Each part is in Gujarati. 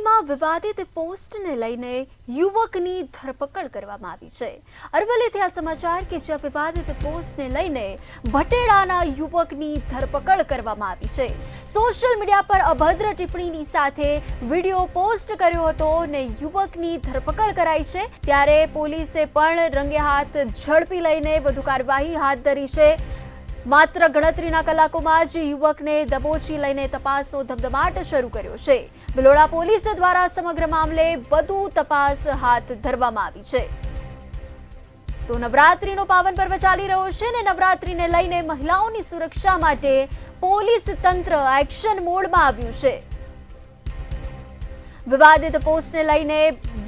અરવલ્લીમાં વિવાદિત પોસ્ટને લઈને યુવકની ધરપકડ કરવામાં આવી છે। અરવલ્લીથી આ સમાચાર કે જ્યાં વિવાદિત પોસ્ટને લઈને ભટેડાના યુવકની ધરપકડ કરવામાં આવી છે। સોશિયલ મીડિયા પર અભદ્ર ટિપ્પણીની સાથે વિડીયો પોસ્ટ કર્યો હતો અને યુવકની ધરપકડ કરાઈ છે। ત્યારે પોલીસે પણ રંગે હાથ ઝડપી લઈને વધુ કાર્યવાહી હાથ ધરી છે। માત્ર ગણતરીના કલાકોમાં જ યુવકને દબોચી લઈને તપાસનો ધમધમાટ શરૂ કર્યો છે। બિલોડા પોલીસ દ્વારા સમગ્ર મામલે વધુ તપાસ હાથ ધરવામાં આવી છે। તો નવરાત્રીનો પાવન પર્વ ચાલી રહ્યો છે અને નવરાત્રીને લઈને મહિલાઓની સુરક્ષા માટે પોલીસ તંત્ર એક્શન મોડમાં આવ્યું છે। વિવાદિત પોસ્ટને લઈને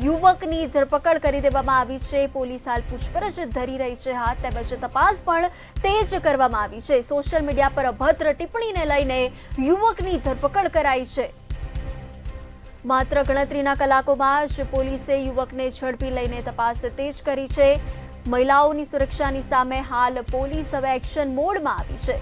યુવકની ધરપકડ કરી દેવામાં આવી છે। પોલીસ હાલ પૂછપરછ ધરી રહી છે હાથ તેમજ તપાસ પણ તેજ કરવામાં આવી છે। સોશિયલ મીડિયા પર અભદ્ર ટિપ્પણીને લઈને યુવકની ધરપકડ કરાઈ છે। માત્ર ગણતરીના કલાકોમાં જ પોલીસે યુવકને ઝડપી લઈને તપાસ તેજ કરી છે। મહિલાઓની સુરક્ષાની સામે હાલ પોલીસ હવે એક્શન મોડમાં આવી છે।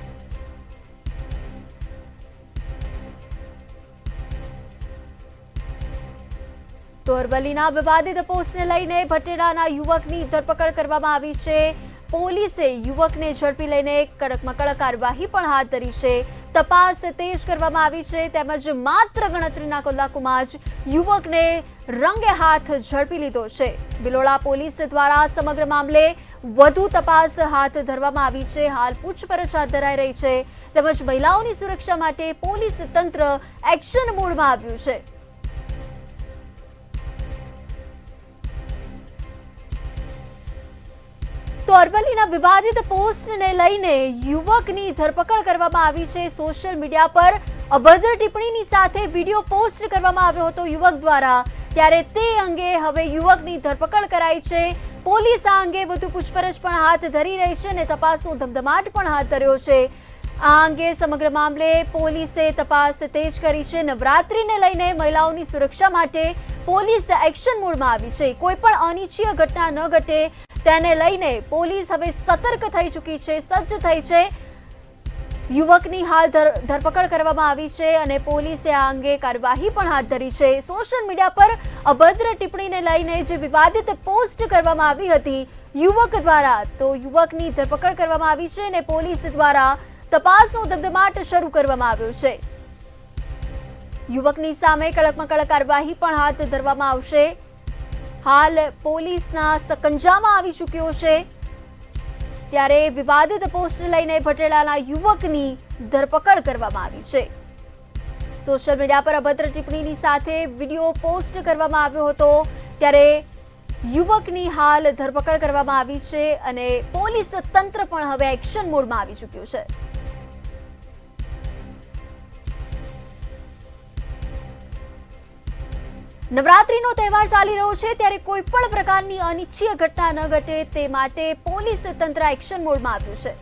તો અરવલ્લીના વિવાદિત પોસ્ટને લઈને ભટેડાના યુવકની ધરપકડ કરવામાં આવી છે। પોલીસે યુવકને ઝડપી લઈને કડકમાં કડક કાર્યવાહી પણ હાથ ધરી છે। તપાસ તેજ કરવામાં આવી છે તેમજ માત્ર ગણતરીના કલાકોમાં જ યુવકને રંગે હાથ ઝડપી લીધો છે। બિલોડા પોલીસ દ્વારા સમગ્ર મામલે વધુ તપાસ હાથ ધરવામાં આવી છે। હાલ પૂછપરછ હાથ ધરાઈ રહી છે તેમજ મહિલાઓની સુરક્ષા માટે પોલીસ તંત્ર એક્શન મોડમાં આવ્યું છે। તો અરવલ્લીના વિવાદિત પોસ્ટને લઈને યુવકની ધરપકડ કરવામાં આવી છે। સોશિયલ મીડિયા પર અભદ્ર ટિપ્પણીની સાથે વિડીયો પોસ્ટ કરવામાં આવ્યો હતો યુવક દ્વારા। ત્યારે તે અંગે હવે યુવકની ધરપકડ કરાઈ છે। પોલીસ આ અંગે વધુ પૂછપરછ પણ હાથ ધરી રહી છે અને તપાસનો ધમધમાટ પણ હાથ ધર્યો છે। આ અંગે સમગ્ર મામલે પોલીસે તપાસ તેજ કરી છે। નવરાત્રીને લઈને મહિલાઓની સુરક્ષા માટે પોલીસ એક્શન મોડમાં આવી છે। કોઈ પણ અનિચ્છનીય ઘટના ન ઘટે તેને લઈને પોલીસ હવે સતર્ક થઈ ચૂકી છે, સજ્જ થઈ છે। યુવકની હાલ ધરપકડ કરવામાં આવી છે અને પોલીસે આ અંગે કાર્યવાહી પણ હાથ ધરી છે। સોશિયલ મીડિયા પર અભદ્ર ટિપ્પણીને લઈને જે વિવાદિત પોસ્ટ કરવામાં આવી હતી યુવક દ્વારા, તો યુવકની ધરપકડ કરવામાં આવી છે અને પોલીસ દ્વારા તપાસનો ધમધમાટ શરૂ કરવામાં આવ્યો છે। યુવકની સામે કડકમાં કડક કાર્યવાહી પણ હાથ ધરવામાં આવશે। હાલ પોલીસના સકંજામાં આવી ચૂક્યો છે। ત્યારે વિવાદિત પોસ્ટને લઈને ભટેડાના યુવકની ધરપકડ કરવામાં આવી છે। સોશિયલ મીડિયા પર અભદ્ર ટિપ્પણીની સાથે વિડીયો પોસ્ટ કરવામાં આવ્યો હતો ત્યારે યુવકની હાલ ધરપકડ કરવામાં આવી છે અને પોલીસ તંત્ર પણ હવે એક્શન મોડમાં આવી ચૂક્યું છે। નવરાત્રીનો તહેવાર ચાલી રહ્યો છે ત્યારે કોઈ પણ પ્રકારની અનિચ્છનીય ઘટના ન ઘટે તે માટે પોલીસ તંત્ર એક્શન મોડમાં આવ્યું છે।